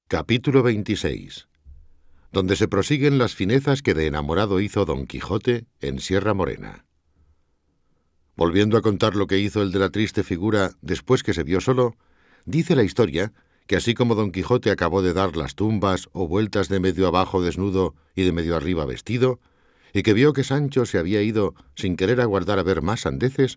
Capítulo 26, donde se prosiguen las finezas que de enamorado hizo Don Quijote en Sierra Morena. Volviendo a contar lo que hizo el de la triste figura después que se vio solo, dice la historia que así como Don Quijote acabó de dar las tumbas o vueltas de medio abajo desnudo y de medio arriba vestido, y que vio que Sancho se había ido sin querer aguardar a ver más sandeces,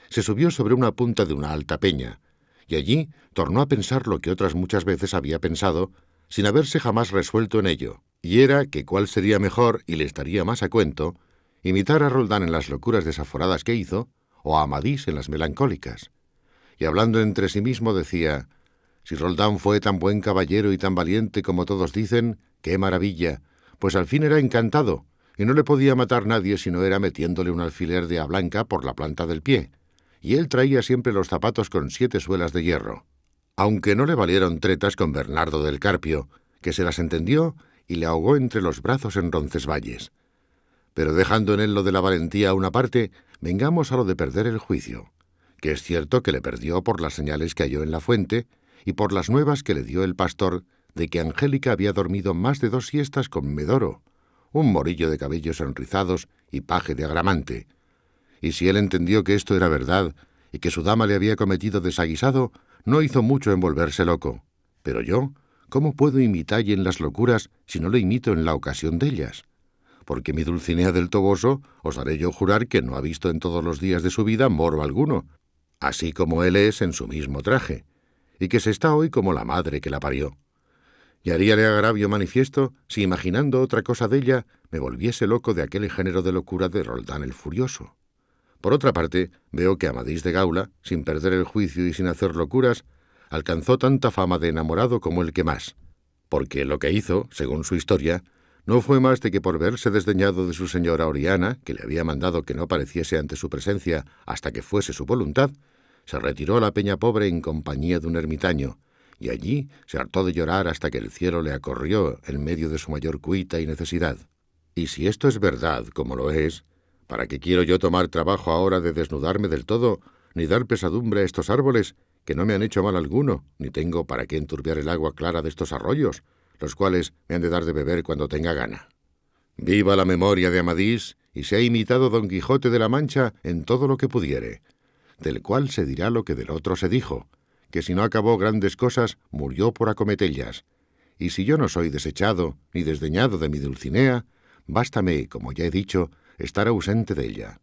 se subió sobre una punta de una alta peña, y allí tornó a pensar lo que otras muchas veces había pensado, sin haberse jamás resuelto en ello, y era que cuál sería mejor y le estaría más a cuento, imitar a Roldán en las locuras desaforadas que hizo, o a Amadís en las melancólicas. Y hablando entre sí mismo decía: si Roldán fue tan buen caballero y tan valiente como todos dicen, qué maravilla, pues al fin era encantado, y no le podía matar nadie si no era metiéndole un alfiler de a blanca por la planta del pie, y él traía siempre los zapatos con 7 suelas de hierro, aunque no le valieron tretas con Bernardo del Carpio, que se las entendió y le ahogó entre los brazos en Roncesvalles. Pero dejando en él lo de la valentía a una parte, vengamos a lo de perder el juicio, que es cierto que le perdió por las señales que halló en la fuente y por las nuevas que le dio el pastor de que Angélica había dormido más de 2 siestas con Medoro, un morillo de cabellos enrizados y paje de agramante. Y si él entendió que esto era verdad y que su dama le había cometido desaguisado, no hizo mucho en volverse loco. Pero yo, ¿cómo puedo imitalle en las locuras si no le imito en la ocasión de ellas? Porque mi Dulcinea del Toboso os haré yo jurar que no ha visto en todos los días de su vida moro alguno, así como él es en su mismo traje, y que se está hoy como la madre que la parió. Y haríale agravio manifiesto si, imaginando otra cosa de ella, me volviese loco de aquel género de locura de Roldán el Furioso. Por otra parte, veo que Amadís de Gaula, sin perder el juicio y sin hacer locuras, alcanzó tanta fama de enamorado como el que más, porque lo que hizo, según su historia, no fue más de que por verse desdeñado de su señora Oriana, que le había mandado que no pareciese ante su presencia hasta que fuese su voluntad, se retiró a la peña pobre en compañía de un ermitaño, y allí se hartó de llorar hasta que el cielo le acorrió en medio de su mayor cuita y necesidad. Y si esto es verdad, como lo es, ¿para qué quiero yo tomar trabajo ahora de desnudarme del todo, ni dar pesadumbre a estos árboles, que no me han hecho mal alguno, ni tengo para qué enturbiar el agua clara de estos arroyos, los cuales me han de dar de beber cuando tenga gana? Viva la memoria de Amadís, y sea imitado Don Quijote de la Mancha en todo lo que pudiere, del cual se dirá lo que del otro se dijo, que si no acabó grandes cosas, murió por acometellas. Y si yo no soy desechado ni desdeñado de mi Dulcinea, bástame, como ya he dicho, estar ausente de ella.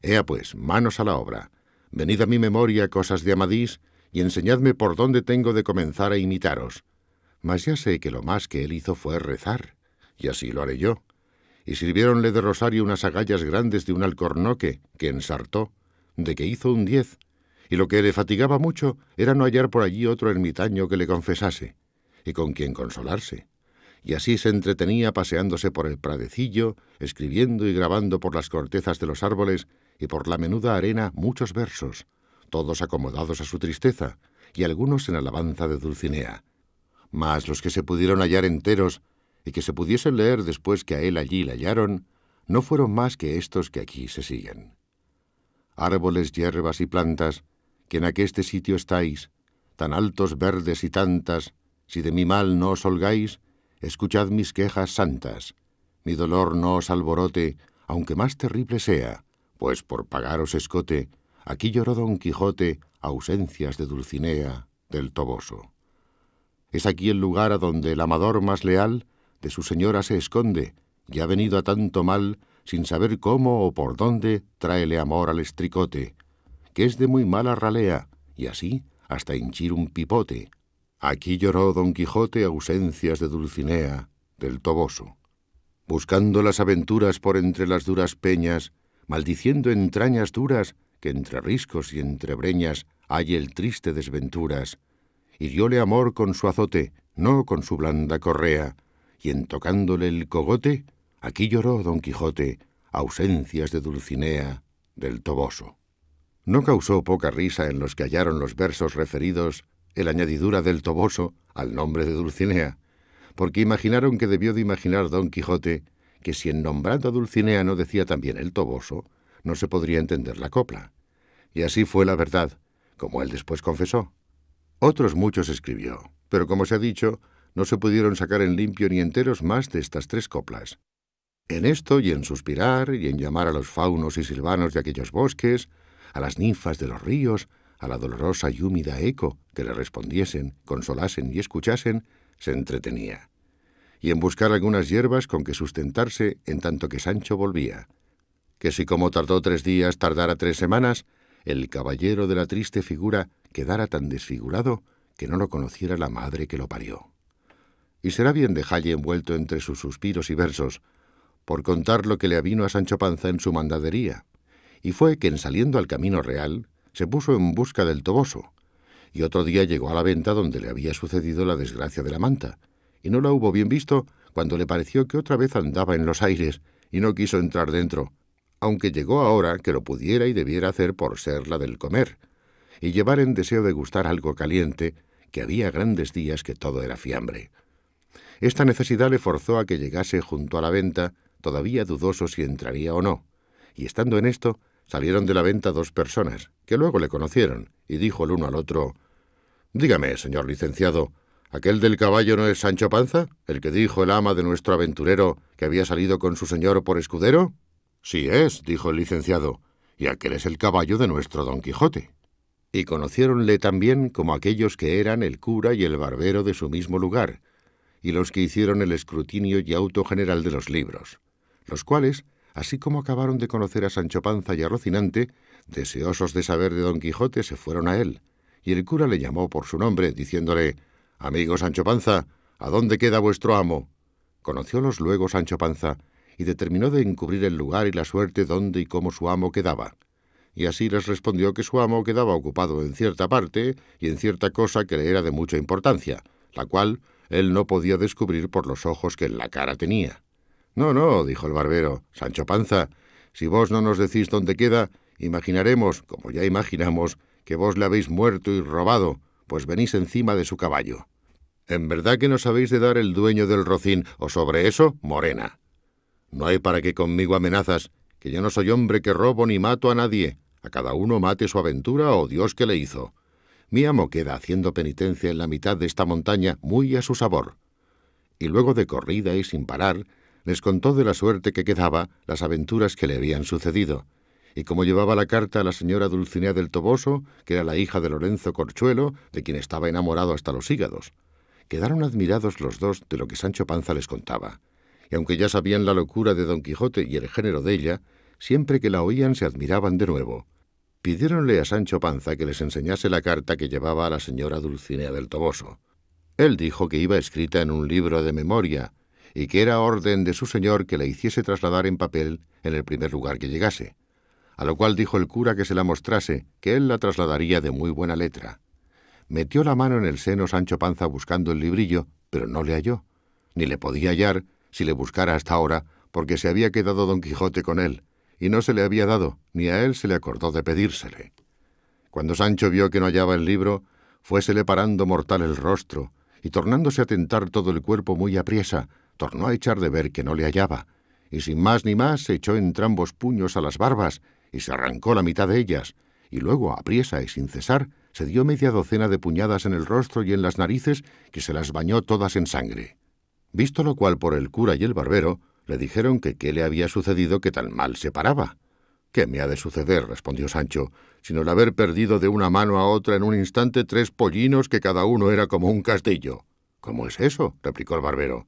Ea pues, manos a la obra. Venid a mi memoria cosas de Amadís, y enseñadme por dónde tengo de comenzar a imitaros. Mas ya sé que lo más que él hizo fue rezar, y así lo haré yo. Y sirviéronle de rosario unas agallas grandes de un alcornoque, que ensartó, de que hizo un 10, y lo que le fatigaba mucho era no hallar por allí otro ermitaño que le confesase, y con quien consolarse. Y así se entretenía paseándose por el pradecillo, escribiendo y grabando por las cortezas de los árboles y por la menuda arena muchos versos, todos acomodados a su tristeza, y algunos en alabanza de Dulcinea. Mas los que se pudieron hallar enteros y que se pudiesen leer después que a él allí le hallaron, no fueron más que estos que aquí se siguen. Árboles, hierbas y plantas, que en aqueste sitio estáis, tan altos, verdes y tantas, si de mi mal no os holgáis, escuchad mis quejas santas. Mi dolor no os alborote, aunque más terrible sea, pues por pagaros escote, aquí lloró Don Quijote ausencias de Dulcinea del Toboso. Es aquí el lugar a donde el amador más leal de su señora se esconde, y ha venido a tanto mal, sin saber cómo o por dónde tráele amor al estricote, que es de muy mala ralea, y así hasta hinchir un pipote. Aquí lloró Don Quijote ausencias de Dulcinea del Toboso. Buscando las aventuras por entre las duras peñas, maldiciendo entrañas duras, que entre riscos y entre breñas hay el triste desventuras, hirióle amor con su azote, no con su blanda correa, y en tocándole el cogote, aquí lloró Don Quijote ausencias de Dulcinea del Toboso. No causó poca risa en los que hallaron los versos referidos el añadidura del Toboso al nombre de Dulcinea, porque imaginaron que debió de imaginar Don Quijote que si en nombrando a Dulcinea no decía también el Toboso, no se podría entender la copla. Y así fue la verdad, como él después confesó. Otros muchos escribió, pero como se ha dicho, no se pudieron sacar en limpio ni enteros más de estas 3 coplas. En esto y en suspirar y en llamar a los faunos y silvanos de aquellos bosques, a las ninfas de los ríos, a la dolorosa y húmeda eco que le respondiesen, consolasen y escuchasen, se entretenía. Y en buscar algunas hierbas con que sustentarse en tanto que Sancho volvía. Que si como tardó 3 días tardara 3 semanas, el caballero de la triste figura quedara tan desfigurado que no lo conociera la madre que lo parió. Y será bien dejalle envuelto entre sus suspiros y versos, por contar lo que le avino a Sancho Panza en su mandadería, y fue que en saliendo al camino real, se puso en busca del Toboso, y otro día llegó a la venta donde le había sucedido la desgracia de la manta, y no la hubo bien visto cuando le pareció que otra vez andaba en los aires, y no quiso entrar dentro, aunque llegó ahora que lo pudiera y debiera hacer por ser la del comer, y llevar en deseo de gustar algo caliente, que había grandes días que todo era fiambre. Esta necesidad le forzó a que llegase junto a la venta, todavía dudoso si entraría o no, y estando en esto, salieron de la venta 2 personas, que luego le conocieron, y dijo el uno al otro: «Dígame, señor licenciado, ¿aquel del caballo no es Sancho Panza, el que dijo el ama de nuestro aventurero que había salido con su señor por escudero?» «Sí es», dijo el licenciado, «y aquel es el caballo de nuestro Don Quijote». Y conociéronle también como aquellos que eran el cura y el barbero de su mismo lugar, y los que hicieron el escrutinio y auto general de los libros, los cuales, así como acabaron de conocer a Sancho Panza y a Rocinante, deseosos de saber de Don Quijote, se fueron a él, y el cura le llamó por su nombre, diciéndole: «Amigo Sancho Panza, ¿a dónde queda vuestro amo?» Conociólos luego Sancho Panza, y determinó de encubrir el lugar y la suerte dónde y cómo su amo quedaba. Y así les respondió que su amo quedaba ocupado en cierta parte y en cierta cosa que le era de mucha importancia, la cual él no podía descubrir por los ojos que en la cara tenía. «No, no», dijo el barbero, «Sancho Panza, si vos no nos decís dónde queda, imaginaremos, como ya imaginamos, que vos le habéis muerto y robado, pues venís encima de su caballo. En verdad que no sabéis de dar el dueño del rocín, o sobre eso, morena. No hay para qué conmigo amenazas, que yo no soy hombre que robo ni mato a nadie, a cada uno mate su aventura o Dios que le hizo. Mi amo queda haciendo penitencia en la mitad de esta montaña muy a su sabor». Y luego de corrida y sin parar, les contó de la suerte que quedaba, las aventuras que le habían sucedido, y cómo llevaba la carta a la señora Dulcinea del Toboso, que era la hija de Lorenzo Corchuelo, de quien estaba enamorado hasta los hígados. Quedaron admirados los 2 de lo que Sancho Panza les contaba, y aunque ya sabían la locura de Don Quijote y el género de ella, siempre que la oían se admiraban de nuevo. Pidiéronle a Sancho Panza que les enseñase la carta que llevaba a la señora Dulcinea del Toboso. Él dijo que iba escrita en un libro de memoria, y que era orden de su señor que la hiciese trasladar en papel en el primer lugar que llegase, a lo cual dijo el cura que se la mostrase, que él la trasladaría de muy buena letra. Metió la mano en el seno Sancho Panza buscando el librillo, pero no le halló, ni le podía hallar si le buscara hasta ahora, porque se había quedado Don Quijote con él, y no se le había dado, ni a él se le acordó de pedírsele. Cuando Sancho vio que no hallaba el libro, fuésele parando mortal el rostro, y tornándose a tentar todo el cuerpo muy apriesa, tornó a echar de ver que no le hallaba, y sin más ni más se echó entrambos puños a las barbas, y se arrancó la mitad de ellas, y luego, apriesa y sin cesar, se dio media docena de puñadas en el rostro y en las narices, que se las bañó todas en sangre. Visto lo cual por el cura y el barbero, le dijeron que qué le había sucedido que tan mal se paraba. «¿Qué me ha de suceder?», respondió Sancho, «sino el haber perdido de una mano a otra en un instante 3 pollinos que cada uno era como un castillo». «¿Cómo es eso?», replicó el barbero.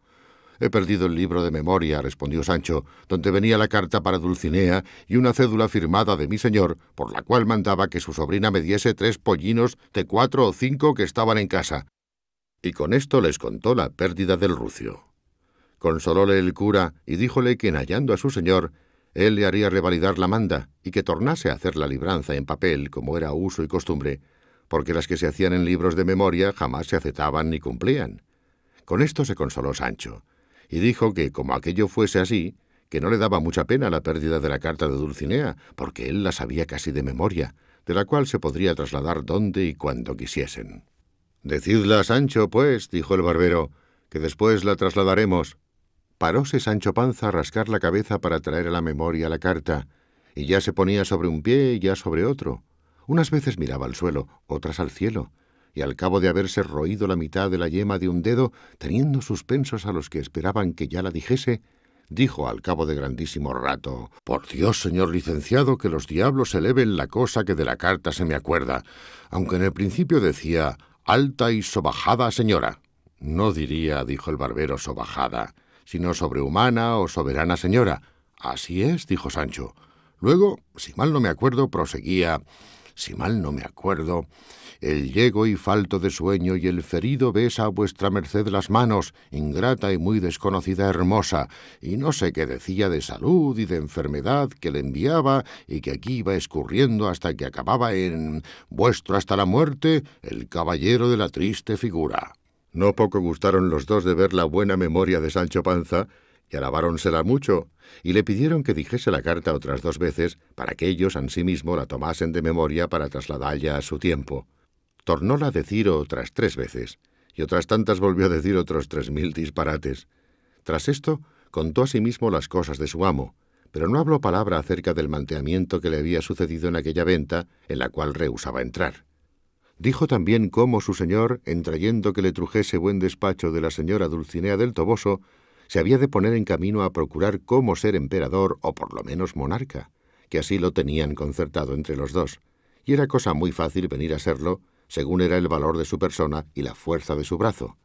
«He perdido el libro de memoria», respondió Sancho, «donde venía la carta para Dulcinea y una cédula firmada de mi señor, por la cual mandaba que su sobrina me diese 3 pollinos de 4 o 5 que estaban en casa». Y con esto les contó la pérdida del rucio. Consolóle el cura y díjole que en hallando a su señor, él le haría revalidar la manda y que tornase a hacer la libranza en papel, como era uso y costumbre, porque las que se hacían en libros de memoria jamás se aceptaban ni cumplían. Con esto se consoló Sancho, y dijo que, como aquello fuese así, que no le daba mucha pena la pérdida de la carta de Dulcinea, porque él la sabía casi de memoria, de la cual se podría trasladar donde y cuando quisiesen. «Decidla a Sancho, pues», dijo el barbero, «que después la trasladaremos». Paróse Sancho Panza a rascar la cabeza para traer a la memoria la carta, y ya se ponía sobre un pie y ya sobre otro. Unas veces miraba al suelo, otras al cielo, y al cabo de haberse roído la mitad de la yema de un dedo, teniendo suspensos a los que esperaban que ya la dijese, dijo al cabo de grandísimo rato: «Por Dios, señor licenciado, que los diablos eleven la cosa que de la carta se me acuerda, aunque en el principio decía alta y sobajada señora». «No diría», dijo el barbero, «sobajada, sino sobrehumana o soberana señora». «Así es», dijo Sancho. Luego, si mal no me acuerdo, proseguía: «Si mal no me acuerdo, el llego y falto de sueño y el ferido besa a vuestra merced las manos, ingrata y muy desconocida hermosa, y no sé qué decía de salud y de enfermedad que le enviaba, y que aquí iba escurriendo hasta que acababa en vuestro hasta la muerte, el caballero de la triste figura». No poco gustaron los dos de ver la buena memoria de Sancho Panza, y alabáronsela mucho, y le pidieron que dijese la carta otras 2 veces, para que ellos ansimismo la tomasen de memoria para trasladalla a su tiempo. Tornóla a decir otras 3 veces, y otras tantas volvió a decir otros 3000 disparates. Tras esto, contó asimismo las cosas de su amo, pero no habló palabra acerca del manteamiento que le había sucedido en aquella venta, en la cual rehusaba entrar. Dijo también cómo su señor, en trayendo que le trujese buen despacho de la señora Dulcinea del Toboso, se había de poner en camino a procurar cómo ser emperador o por lo menos monarca, que así lo tenían concertado entre los dos, y era cosa muy fácil venir a serlo, según era el valor de su persona y la fuerza de su brazo,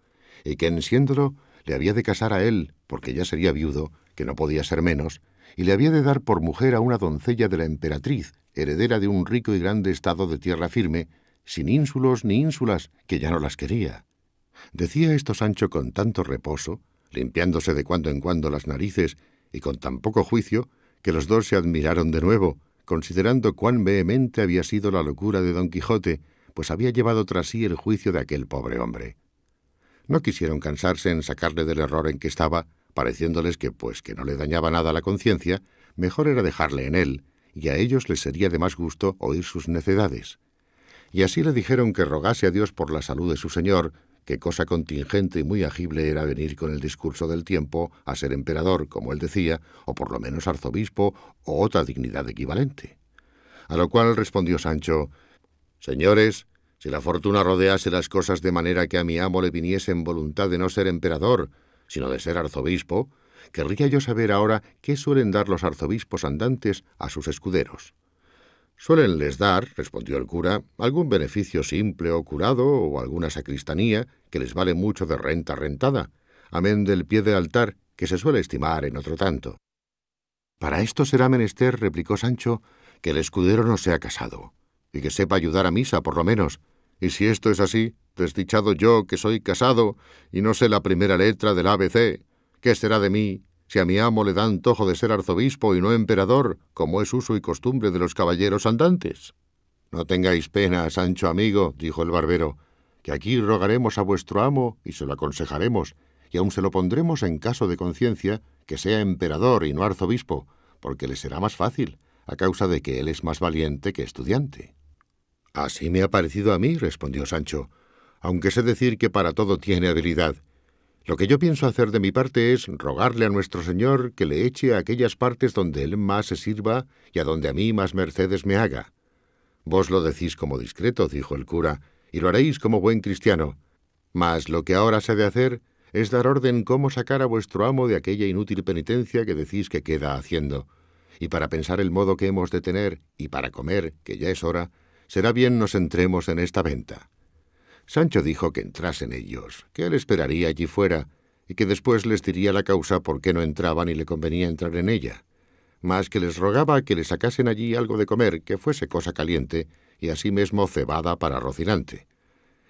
y que en siéndolo le había de casar a él, porque ya sería viudo, que no podía ser menos, y le había de dar por mujer a una doncella de la emperatriz, heredera de un rico y grande estado de tierra firme, sin ínsulos ni ínsulas, que ya no las quería. Decía esto Sancho con tanto reposo, limpiándose de cuando en cuando las narices, y con tan poco juicio, que los dos se admiraron de nuevo, considerando cuán vehemente había sido la locura de Don Quijote, pues había llevado tras sí el juicio de aquel pobre hombre. No quisieron cansarse en sacarle del error en que estaba, pareciéndoles que, pues que no le dañaba nada la conciencia, mejor era dejarle en él, y a ellos les sería de más gusto oír sus necedades. Y así le dijeron que rogase a Dios por la salud de su señor, que cosa contingente y muy agible era venir con el discurso del tiempo a ser emperador, como él decía, o por lo menos arzobispo, o otra dignidad equivalente. A lo cual respondió Sancho: «Señores, si la fortuna rodease las cosas de manera que a mi amo le viniese en voluntad de no ser emperador, sino de ser arzobispo, querría yo saber ahora qué suelen dar los arzobispos andantes a sus escuderos». «Suélenles dar», respondió el cura, «algún beneficio simple o curado, o alguna sacristanía, que les vale mucho de renta rentada, amén del pie del altar, que se suele estimar en otro tanto». «Para esto será menester», replicó Sancho, «que el escudero no sea casado, y que sepa ayudar a misa, por lo menos. Y si esto es así, desdichado yo, que soy casado, y no sé la primera letra del ABC, ¿qué será de mí, si a mi amo le da antojo de ser arzobispo y no emperador, como es uso y costumbre de los caballeros andantes?» «No tengáis pena, Sancho amigo», dijo el barbero, «que aquí rogaremos a vuestro amo y se lo aconsejaremos, y aun se lo pondremos en caso de conciencia, que sea emperador y no arzobispo, porque le será más fácil, a causa de que él es más valiente que estudiante». «Así me ha parecido a mí», respondió Sancho, «aunque sé decir que para todo tiene habilidad. Lo que yo pienso hacer de mi parte es rogarle a nuestro Señor que le eche a aquellas partes donde él más se sirva y a donde a mí más mercedes me haga». «Vos lo decís como discreto», dijo el cura, «y lo haréis como buen cristiano. Mas lo que ahora se ha de hacer es dar orden cómo sacar a vuestro amo de aquella inútil penitencia que decís que queda haciendo. Y para pensar el modo que hemos de tener, y para comer, que ya es hora, será bien nos entremos en esta venta». Sancho dijo que entrasen ellos, que él esperaría allí fuera, y que después les diría la causa por qué no entraban y le convenía entrar en ella, mas que les rogaba que le sacasen allí algo de comer, que fuese cosa caliente, y asimesmo cebada para Rocinante.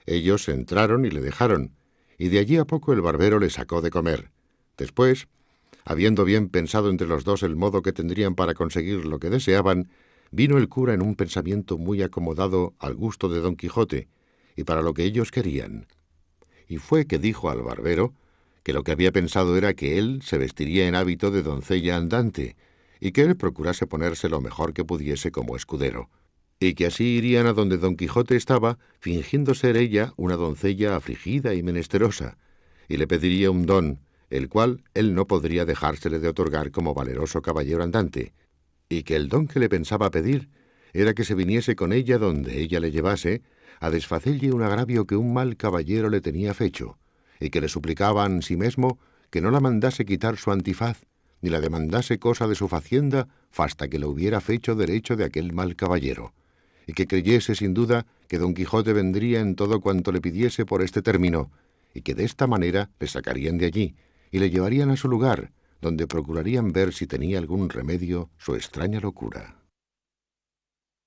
Ellos entraron y le dejaron, y de allí a poco el barbero le sacó de comer. Después, habiendo bien pensado entre los dos el modo que tendrían para conseguir lo que deseaban, vino el cura en un pensamiento muy acomodado al gusto de Don Quijote, y para lo que ellos querían. Y fue que dijo al barbero que lo que había pensado era que él se vestiría en hábito de doncella andante, y que él procurase ponerse lo mejor que pudiese como escudero, y que así irían a donde Don Quijote estaba, fingiendo ser ella una doncella afligida y menesterosa, y le pediría un don, el cual él no podría dejársele de otorgar como valeroso caballero andante, y que el don que le pensaba pedir era que se viniese con ella donde ella le llevase, a desfacelle un agravio que un mal caballero le tenía fecho, y que le suplicaba ansimesmo que no la mandase quitar su antifaz, ni la demandase cosa de su facienda, fasta que lo hubiera fecho derecho de aquel mal caballero, y que creyese sin duda que don Quijote vendría en todo cuanto le pidiese por este término, y que de esta manera le sacarían de allí, y le llevarían a su lugar, donde procurarían ver si tenía algún remedio su extraña locura.